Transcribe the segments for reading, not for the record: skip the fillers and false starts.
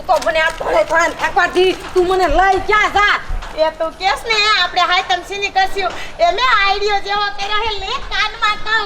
તું તો મને આ થોડે થોડા ફેંકવાથી તું મને લઈ ક્યાં જા એ તું કેસ ને આપણે હાયતમ સીની કરશું એ મે આઈડિયો જેવો કર્યો હે લે કાનમાં કહું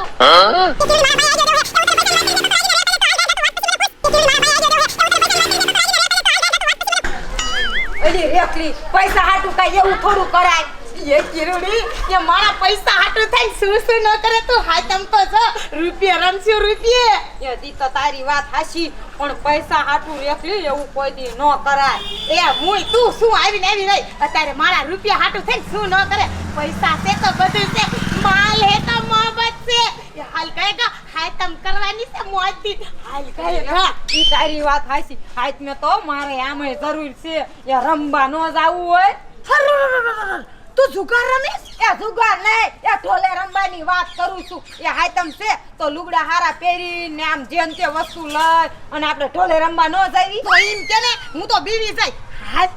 અલી રેખલી પૈસા હાટું કાઈ એવું થોડું કરાય એ કિરુડી એ મારા પૈસા હાટું થાય શું ન કરે તું હાયતમ તો જો રૂપિયા રમશું રૂપિયે એ દી તો તારી વાત હાચી પણ પૈસા હાટું રેખલી એવું કોઈ દી ન કરાય એ મુઈ તું શું આવીને આવી રહી અત્યારે મારા રૂપિયા હાટું થાય શું ન કરે પૈસા છે તો બધું છે માલ હે તો મોહબ્બત છે એ હાલ કહેગા હાયતમ કરવાની છે મોજથી હાલ કહેગા ઈ તારી વાત હાચી હાથ મે તો મારે આમે જરૂર છે એ રંબા નો જાવું હોય તું જુગાર રમીશ એ જુગાર નહીં એ ઢોલે રંબાની વાત કરું છું એ હાયતમ છે તો લુગડા હારા પહેરીને આમ જેમ તે વસ્તુ લઈ અને આપણે ઢોલે રંબા ન જાવી તો એમ કે ને હું તો બીવી જાય હાલ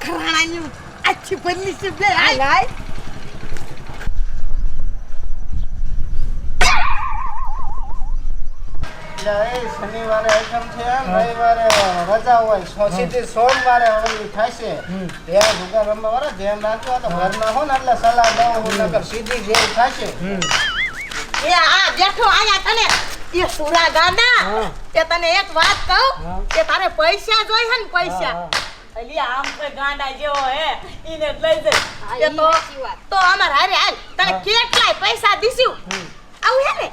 ખરાણાની આછી બની છે બે હાલ હાય શનિવારે આઈટમ છે રવિવારે રજા હોય સીધી સોમવારે ઓલી થશે એ જુગાર રમવા વાળા ધ્યાન રાખજો તો ઘરના હો ને એટલે સલાહ દઉં હું નકર સીધી જે થશે એ આ બેઠો આયા તને એ સુરા ગાંડા એ તને એક વાત કહું કે તારે પૈસા જોઈ હે ને પૈસા અલી આમ તો ગાંડા જેવો હે ઈને લઈ જઈ તો અમાર હારે હાલ તને કેટલાય પૈસા દીશું આવું હે ને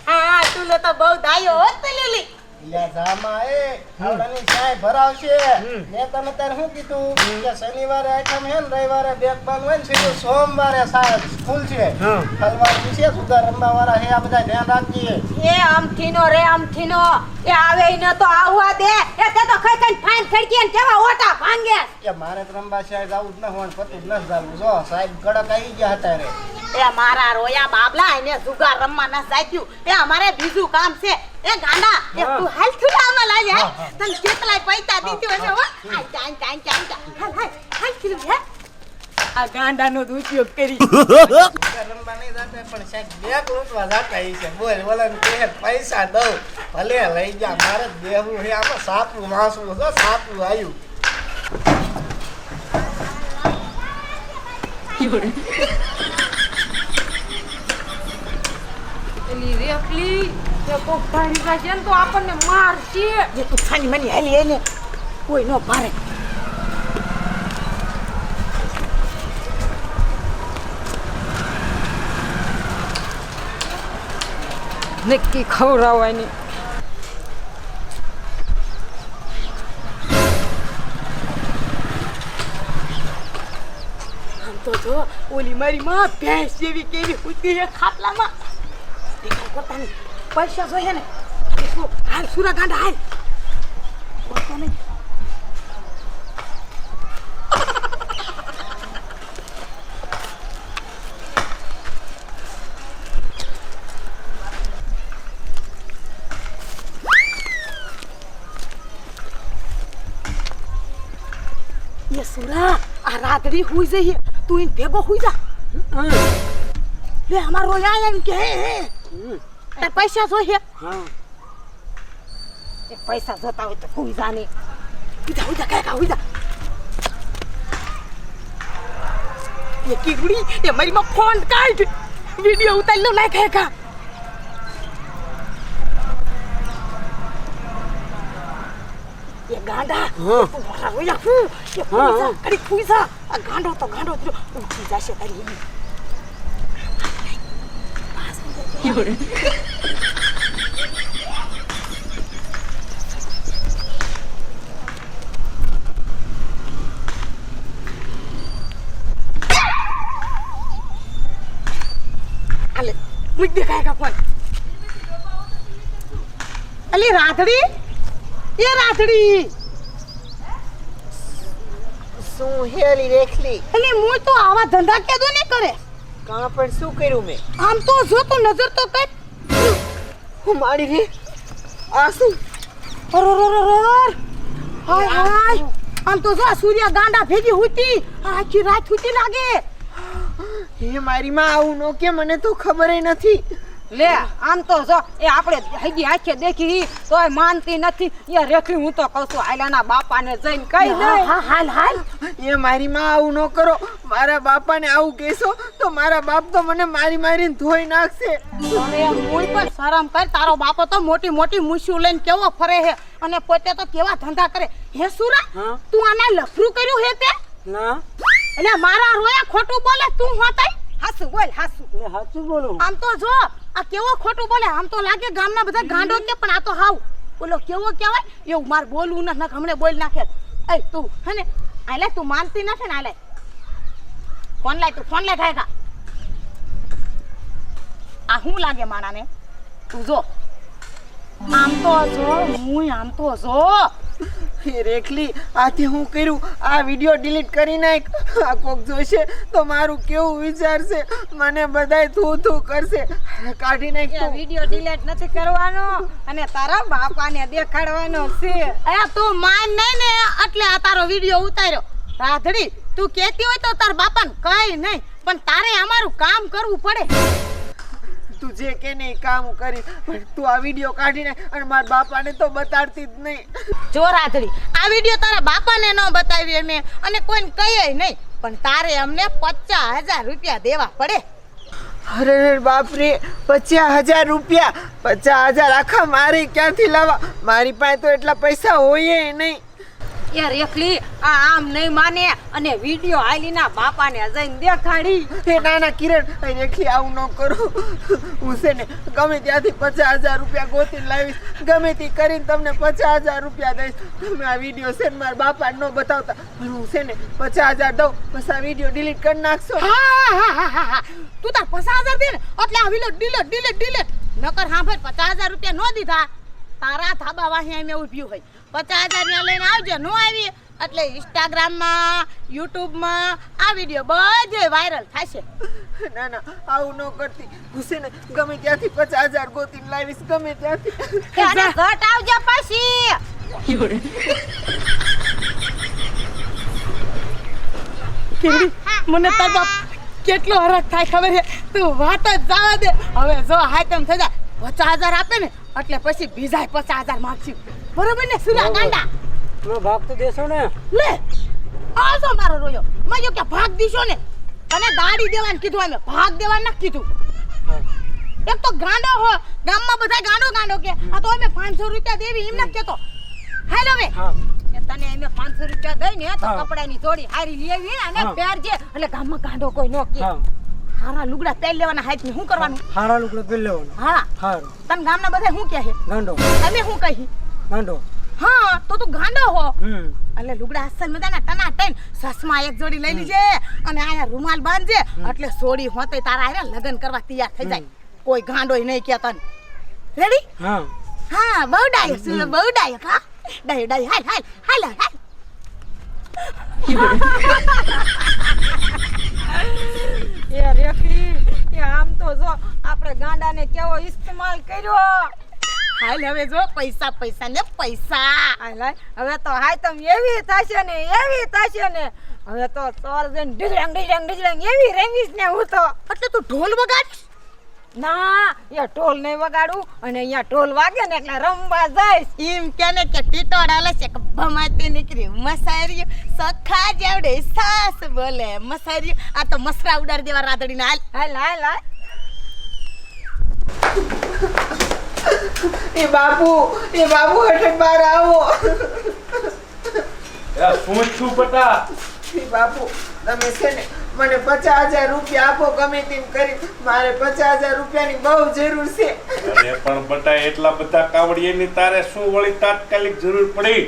હા તું તો બહુ દાયો હોત ને લીલી લ્યા જામા એ આવડાની ચાય ભરાવશે મેં તને તાર શું કીધું કે શનિવારે આઈટમ હે ને રવિવારે બેક બંધ હોય ને સીધું સોમવારે સાહેબ સ્કૂલ છે હલવાર વિશે સુધા રમવા વાળા હે આ બધા ધ્યાન રાખજે એ આમથીનો રે આમથીનો એ આવે ન તો આવવા દે એ તે તો ખઈ ખઈ ફાઈન ખડકી ને કેવા ઓટા ભાંગે કે મારે તો રમવા સાહેબ આવું જ ન હોય પતું જ ન જાવું જો સાહેબ કડક આવી ગયા હતા રે એ મારા રોયા બાબલા એને જુગાર રમવા ન જાત્યું એ અમારે બીજું કામ છે એ ગાંડા એ તું હાલ છુડામાં લાવી હાલ તને કેટલાય પૈસા દીધો છે હો હાલ ચાન ચાન ચાન હાલ હાલ હાલ કીધું હે આ ગાંડાનો ઉપયોગ કરી રમવા નહીં જાતા પણ સાહેબ બેક લૂંટવા જાતા ઈ છે બોલ બોલન કે પૈસા દઉં ભલે લઈ જા મારે દેવું હે આમાં સાપું માસું જો સાપું આવ્યું એલી રેખલી તે કોક ધારી જાય ને તો આપણને મારશે એ તું ખાની મની હાલી એને કોઈ નો ભારે નક્કી ખવડાવવાની આમ તો જો ઓલી મારી માં ભેંસ જેવી કેવી ઉતી હે ખાટલામાં દેખાય કરતા નહીં પૈસા જોઈએ ને હાલ સુરા ગાંડા હાલ બોલતો નહીં ये सुरा आ रातड़ी हुई जई तू इन भेगो हुई जा ले हमारो आया के ते पैसा जो है हां એ પૈસા જોતા હોય તો કોઈ જાને हुई जा क्या हुई जा ये कीगुड़ी ये मेरी मां फोन काट वीडियो उतार लो लाइक है का ये गांडा तू मारा हो या ये फुईसा कड़ी फुईसा आ गांडो तो उठी जाशे तारी पास में अले मुझ दिखाएगा फोन अली राधड़ी ये राधड़ी શું હેલી રેખલી अली मुझ तो आवा धंधा के दो नहीं करे કાં પણ શું કર્યું મેં આમ તો જો તો નજર તો કઈ હું મારી રે આ શું અરરરરર હાય હાય આમ તો જો સૂર્ય ગાંડા ભેગી હુતી આખી રાત હુતી લાગે હે મારી માં આવું નો કે મને તો ખબર ય નથી લે આમ તો જો એ આપણે હજી આંખે દેખી તોય માનતી નથી. એ રેખી હું તો કહું છું આયલાના બાપાને જઈને કહી દે. હા હાલ હાલ એ મારી માં આવું ન કરો. મારા બાપાને આવું કહેશો તો મારા બાપ તો મને મારીને ધોઈ નાખશે. અરે મુઈ પણ શરમ કર. તારો બાપો તો મોટી મોટી મૂછ્યું લઈને કેવો ફરે હે અને પોતે તો કેવા ધંધા કરે હે. સુરા તું આના લફરું કર્યું હે તે ના એટલે મારા રોયા ખોટું બોલે તું હોતાય. હાસુ બોલ હાસુ. એટલે સાચું બોલું. આમ તો જો આ કેવો ખોટું બોલે. આમ તો લાગે ગામના બધા ગાંડો કે પણ આ તો હાવ બોલો કેવો કહેવાય એવું. માર બોલવું ન હમણે બોલ નાખે. એ તું હે ને આલે તું માનતી નથી ને આલે ફોન લાય. તું ફોન લાય થાય આ શું લાગે માણાને તું જો આમ તો જો હું આમ તો જો એ રેખલી આથી હું કર્યું આ વિડિયો ડિલીટ કરી નાખ. આ કોક જોશે તો મારું કેવું વિચારશે. મને બધાય થૂ કરશે. કાઢી નાખ એ વિડિયો ડિલીટ નથી કરવાનો અને તારા બાપાને દેખાડવાનો છે. એ તું માન નહીં ને એટલે આ તારો વિડિયો ઉતાર્યો. રાધડી તું કહેતી હોય તો તાર બાપાને કઈ નહીં પણ તારે અમારું કામ કરવું પડે. તું જે કે નહીં કામ કરી પણ તું આ વિડિયો કાઢી નાખ અને મારા બાપાને તો બતાડતી જ નહીં. જો રાધડી આ વિડિયો તારા બાપાને ન બતાવી મેં અને કોઈને કહીએ નહીં પણ તારે અમને 50,000 રૂપિયા દેવા પડે. અરે બાપ રે 50,000 રૂપિયા. 50,000 આખા મારે ક્યાંથી લાવવા? મારી પાસે તો એટલા પૈસા હોય નહીં. એ રેખલી આ આમ નહીં માને અને વિડિયો આલીના બાપાને જઈને દેખાડી. હે નાના કિરણ રેખલી આવું ન કરો. હું છે ને ગમે ત્યાંથી 50,000 રૂપિયા ગોતીને લાવીશ. ગમે તે કરીને તમને 50,000 રૂપિયા દઈશ. તમે આ વિડીયો છે ને મારા બાપાને ન બતાવતા પણ હું છે ને 50,000 દઉં બસ આ વિડીયો ડિલીટ કરી નાખશો. હા તું તાર 50,000 દે ને એટલે આ વિડિયો ડિલીટ નકર સાંભળ 50,000 રૂપિયા નો દીધા તારા થાબા વાહી અમે ઉભ્યું હોય 50,000 ને લઈને આવજો. નો આવી એટલે ઇન્સ્ટાગ્રામમાં યુટ્યુબમાં આ વિડિયો બધે વાયરલ થશે. ના ના આવું ન કરતી. હું છે ને ગમે ત્યાંથી 50,000 ગોતીને લાવીશ ગમે ત્યાંથી. અને ઘટ આવજો પછી. કેવી મને તાર બાપ કેટલો હરખ થાય ખબર છે. તું વાત જ જવા દે. હવે જો હાતમ થઈ જાય 50,000 આપે ને એટલે પછી બીજા 50,000 માંગશું. બરોબર ને સુરા ગાંડા? ભાગ તો દેશો ને. લે આ જો મારો રોયો મેં કે ભાગ દીશો ને અને દાડી દેવાનું કીધું અમે ભાગ દેવાનું નથી કીધું. એક તો ગાંડો હો ગામમાં બધા ગાંડો કે આ તો અમે 500 રૂપિયા દેવી એમ નથી કેતો. હાલ હવે એ તને અમે 500 રૂપિયા દઈ ને તો કપડાની જોડી હારી લેવી અને પહેરજે એટલે ગામમાં ગાંડો કોઈ નો કે. હારા લુગડા પહેરી લેવાના હાથ ને શું કરવાનું? હારા લુગડા પહેરી લેવાનું. હા હારું. તને ગામના બધા શું કહે છે? ગાંડો. અમે શું કહી? ગાંડો. હા તો તું ગાંડો હો. એટલે લુગડા અસલ મજાના ટના ટન સસમા એક જોડી લઈ લીજે અને આયા રૂમાલ બાંધજે એટલે સોડી હોતે તારા આરે લગન કરવા તૈયાર થઈ જાય. કોઈ ગાંડોય નહીં કે તને. રેડી? હા હા બહુ ડાયો સુલો બહુ ડાયો. હા ડાયો હાલ એ રેખલી એ આમ તો જો આપણે ગાંડાને કેવો ઇસ્તેમાલ કર્યો. હાલ હવે જો પૈસા ને પૈસા. હવે તો હાય તમ એવી થશે ને હવે તો ચોર જઈને ડીજળંગ એવી રમીશ ને હું તો. એટલે તું ઢોલ વગાડીશ? ના એ ઢોલ નહીં વગાડું અને અહીંયા ઢોલ વાગે ને એટલે રમવા જઈશ. એમ કેને કે ટીટોડાલે છે કે ભમાતી નીકળી મસારિયો સખા જેવડે સાસ બોલે મસારિયો. આ તો મસરા ઉડાડી દેવા રાધડીને. હાલ એ બાપુ હઠ બાર આવો. શું છું બટા? એ બાપુ તમે છે ને મને 50,000 રૂપિયા આપો ગમે તેમ કરી. મારે 50,000 રૂપિયાની બહુ જરૂર છે. અરે પણ બટા એટલા બધા કાવડિયાની તારે શું વળી તાત્કાલિક જરૂર પડી?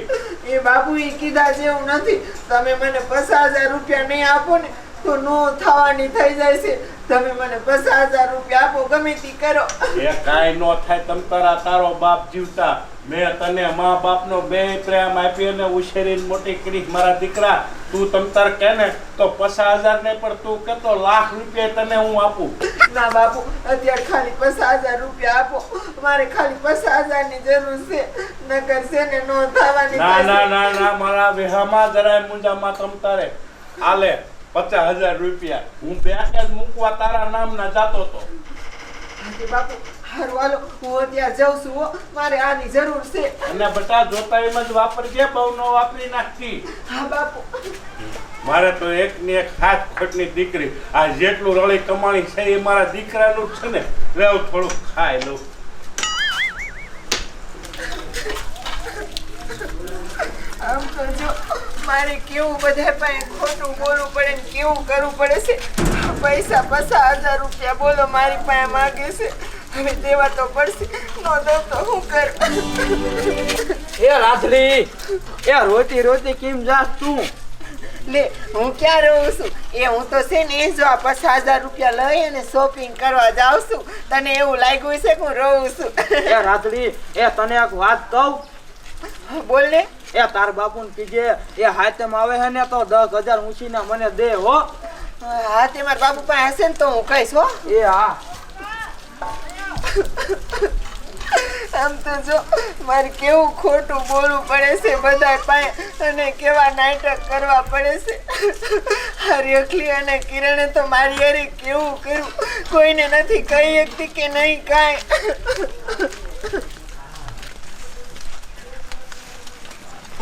એ બાપુ એ કીધા જેવું નથી. તમે મને 50,000 રૂપિયા નહીં આપો ને તો નો થવાની થઈ જાય છે. તમે મને 50,000 રૂપિયા આપો ગમે તે કરો. એ કાંઈ નો થાય. તમ તારા તારો બાપ જીવતા મેં તને મા બાપનો બે પ્રેમ આપી અને ઉછેરીને મોટી કરી મારા દીકરા. તું તમ તાર કહે ને તો 50,000 નહીં પણ તું કે તો લાખ રૂપિયા તને હું આપું. ના બાપુ અત્યારે ખાલી 50,000 રૂપિયા આપો. મારે ખાલી 50,000 ની જરૂર છે. નકર છે ને નો થવાની. ના મારા વેહામાં જરાય મુંજામાં તમ તારે આલે 50,000 રૂપિયા હું બેંક જ મૂકવા તારા નામ ના જાતો તો. આંટી બાપુ હારું હાલો હું અત્યારે જાઉં છું હો. મારે આની જરૂર છે. અને બટા જોતા એમ જ વાપરજે, બહુ ન વાપરી નાખતી. હા બાપુ. મારે તો એક ને એક હાથ ખોટની દીકરી, આ જેટલું રળી કમાણી છે એ મારા દીકરાનું જ છે ને. લેવ થોડું ખાઈ લઉં. આમ તો જો મારે કેવું બધા પાસે ખોટું બોલવું પડે ને કેવું કરવું પડે છે. પૈસા 50,000 રૂપિયા બોલો મારી પાસે માંગે છે. હવે દેવા તો પડશે, નો દઉં તો શું કર. એ રાધડી, એ રોતી રોતી કેમ જાસ તું? લે હું ક્યાં રહું છું? એ હું તો છે ને જો આ 50,000 રૂપિયા લઈ અને શોપિંગ કરવા જાઉં છું. તને એવું લાગ્યું છે કે હું રહું છું? એ રાધડી, એ તને એક વાત કહું? બોલ ને. એ તાર બાપુને કીજે એ હાથેમ આવે હે ને તો 10,000 ઊંચીને મને દે હો. હા તે મારા બાપુ પાસે હશે ને તો હું કહીશ હો. એ હા. આમ તો જો મારે કેવું ખોટું બોલવું પડે છે બધા પાસે અને કેવા નાટક કરવા પડે છે. હરિયખલી અને કિરણે તો મારી હારે કેવું કર્યું, કોઈને નથી કહી શકતી કે નહીં કાંઈ.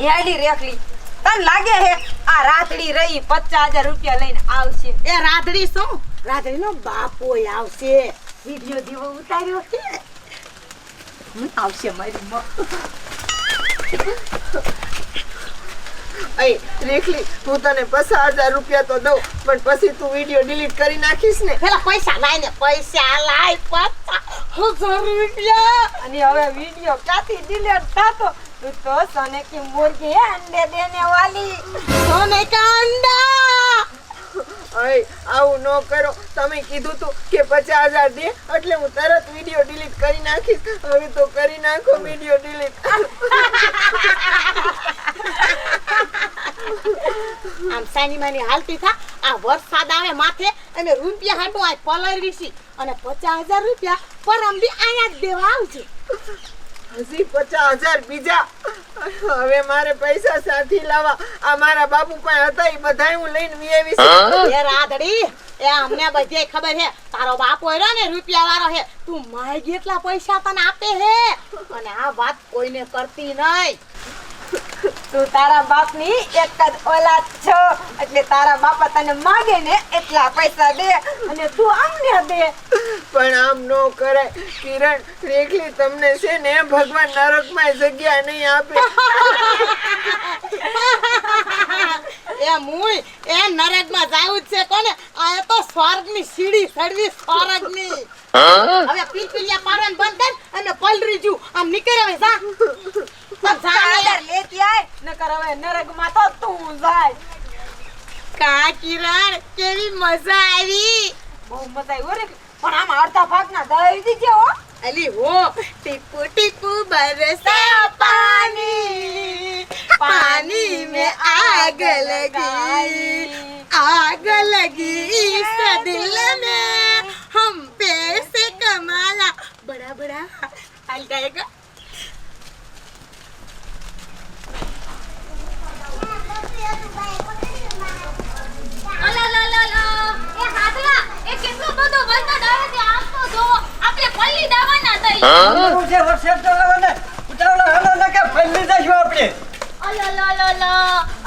યાડી રેખલી તને લાગે હે આ રાતડી રહી 50,000 રૂપિયા લઈને આવશે? એ રાધડી શું? રાધડીનો બાપો આવશે. વિડિયો દીવો ઉતાર્યો છે. આવશે મારી માં. અય રેખલી હું તને 50,000 રૂપિયા તો દઉં પણ પછી તું વિડીયો ડિલીટ કરી નાખીશ ને. પેલા પૈસા લાય ને, પૈસા લાય. 50,000 રૂપિયા. અને હવે વિડિયો ક્યાંથી ડિલીટ થાતો? તું તો સોને કી મુર્ગી હે અંડે દેને વાલી. સોને કા અંડા. અય આવું ન કરો. તમે કીધું તું કે 50,000 દે એટલે હું તરત વિડીયો ડિલીટ કરી નાખીશ. હવે તો કરી નાખો વિડીયો ડિલીટ. આમ સાની માની હાલતી થા. આ વરસાદ આવે માથે અને રૂપિયા હાટું આ પલળવી છી અને 50,000 રૂપિયા પરમદી આયા જ દેવા આવશે. હજી 50,000 બીજા? હવે મારે પૈસા સાથી લાવવા. આ મારા બાપુ પાસે હતા એ બધાય હું લઈને વી આવી. એ રાધડી, એ અમને બધે ખબર હે તારો બાપ હોય ને રૂપિયા વાળો હે. તું માય કેટલા પૈસા તને આપે હે અને આ વાત કોઈને કરતી નહીં. તું તારા બાપની એક જ ઓલાદ છો એટલે તારા બાપા તને માગે ને એટલા પૈસા દે અને તું અમને દે. પણ આમ નો કરાય કિરણ. રેખલી તમને છે ને ભગવાન નરકમાં જગ્યા નહીં આપે. એ મુય એ નરકમાં જાવું જ છે કોને? આ તો સ્વર્ગની સીડી ચડવી, સ્વર્ગની. હવે પીલપીલિયા પાડવાનું બંધ કર અને પલરી જુ. આમ નીકળ હવે જા. ચાદર લેતી આય નકર હવે નરકમાં તો તું જાય. કા કિરણ કેવી મજા આવી. બહુ મજા આવી હો રે. પણ આમાં અડધા ભાગના દઈ દીજે હો. અલી હો ટીપુ ટીપુ બરસા પાनी, पानी में आग लगी, आग लगी इस दिल में, हम पैसे कमाना बड़ा बड़ा हाल जाएगा.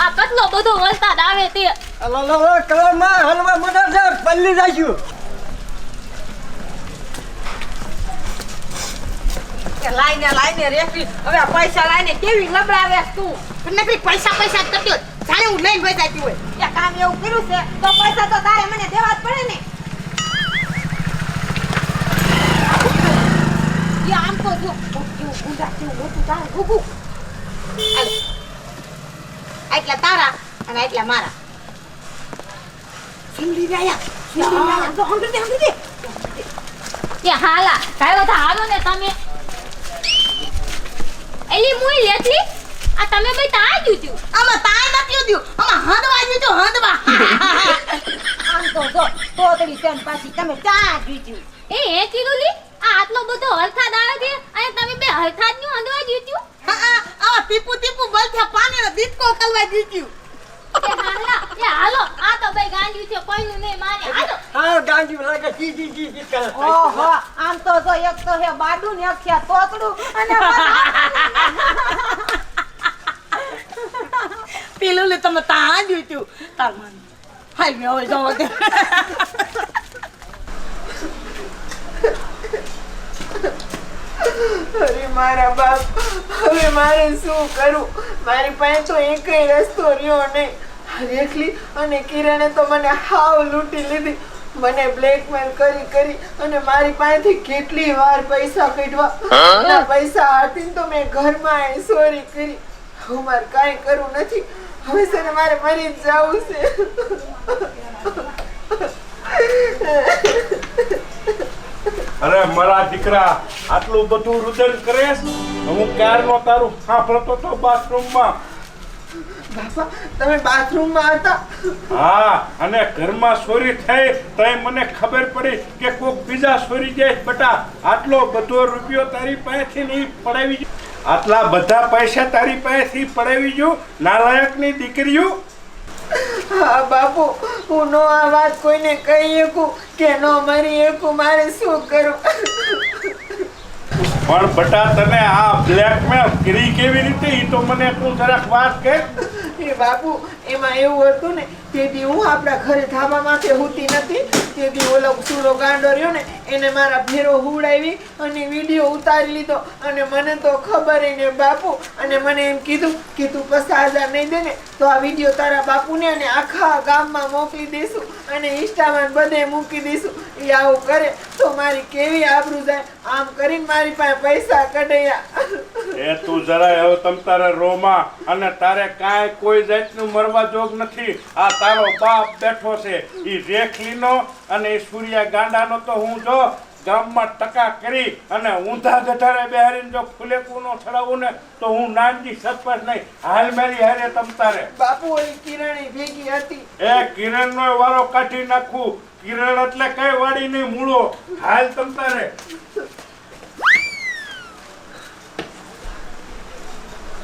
આ કેટલો બધો વરસાદ આવે તે પલ્લી જઈશું. લાઈને રેખી હવે આ પૈસા લાઈને કેવી લબડાવે તું. નકરી પૈસા પૈસા કરતી હોય જાણે હું લઈને વઈ જતી હોય. એ કામ એવું કર્યું છે તો પૈસા તો તારે મને દેવા જ પડે ને. એ આમ તો જો ઊંડા જેવું મોટું તારે ભૂગું. એટલા તારા અને એટલા મારા. સુંડી રહ્યા તો હંગી દે. એ હાલા કાયો તો હાલો ને તમે એલી મુઈ લેતી આ તમે બે તા દીધું આમાં તાય નથી દીધું, આમાં હંદવા દીધું, હંદવા. આમ તો જો તોતડી તેમ પાછી તમે ચા દીધું. એ હે કીધુલી આ આટલો બધો હરખાદ આવે છે અને તમે બે હરખાદ નું હંદવા દીધું. આ ટીપુ ટીપુ બલથા પાણીનો દીપકો કલવા દીધું. એ હાલા એ હાલો આ તો બે ગાંડી છે કોઈનું નહીં માને હાલો. હા ગાંધી લાગે જી કરે. ઓહો આ આમ તો જો એક તો હે બાડું ને એક છે તોતડું અને પેલું લે તમે ત્યાં જ ઉઠ્યું તાર મન હાલ મેં હવે જવા દે અરે મારા બાપ, હવે મારે શું કરું? મારી પાસે તો એકેય રસ્તો રહ્યો નહીં. રેખલી અને કિરણે તો મને હાવ લૂંટી લીધી. મને બ્લેકમેલ કરી કરી અને મારી પાસેથી કેટલી વાર પૈસા કાઢવા એના પૈસા આપીને તો મેં ઘરમાં ચોરી કરી. હું મારે કાંઈ કરવું નથી. હવે છે ને મારે મરી જ જવું છે. અરે મારા દીકરા આટલું બધું રુદન કરેસ? હું ક્યારનો તારું સાંભળતો તો બાથરૂમમાં. બાપા, તમે બાથરૂમમાં હતા? હા, અને ઘરમાં ચોરી થઈ તઈ મને ખબર પડી કે કોક બીજા ચોરી જાય. બટા, આટલો બધો રૂપિયો તારી પાસેથી નહીં પડાવી ગયો? આટલા બધા પૈસા તારી પાસેથી પડાવી ગયો? નાલાયકની દીકરીઓ. હા બાપુ, હું નો આ વાત કોઈને કહી શકું કે નો મરી શકું. મારે શું કરું? પણ બટા, તને આ બ્લેકમેલ કરી કેવી રીતે? ઈ તો મને તું જરાક વાત કહે. એ બાપુ, એમાં એવું હતું ને, તેથી હું આપણા ઘરે ધાબા માથે હોતી નથી. તેથી ઓલો સુરો ગાંડો રહ્યો ને, એને મારા ભેરો હુવડાવી અને વિડીયો ઉતારી લીધો. અને મને તો ખબર ને બાપુ, અને મને એમ કીધું કે તું 50,000 નહીં દે ને તો આ વિડીયો તારા બાપુને અને આખા ગામમાં મોકલી દઈશું અને ઇન્સ્ટામાં બધે મૂકી દઈશું. એ આવું કરે તો મારી કેવી આબરૂ જાય. આમ કરીને મારી પાસે પૈસા કઢાયા. એ તું જરાય હવે તમ તારે રોમાં, અને તારે કાંઈ કોઈ જાતનું મરવા જોગ નથી. આ તારો બાપ બેઠો છે, ઈ રેખલીનો અને ઈ સૂર્યા ગાંડાનો તો હું જો ગામમાં ટકા કરી અને ઊંધા ગઢારે બેહારીને જો ફુલેકું નો છડાવું ને તો હું નાનજી સરપંચ નહીં. હાલ મારી હારે તમ તારે. બાપુ, ઓલી કિરણી ભેગી હતી. એ કિરણનો વારો કાઢી નાખું. કિરણ એટલે કઈ વાડી નહીં મૂળો. હાલ તમ તારે.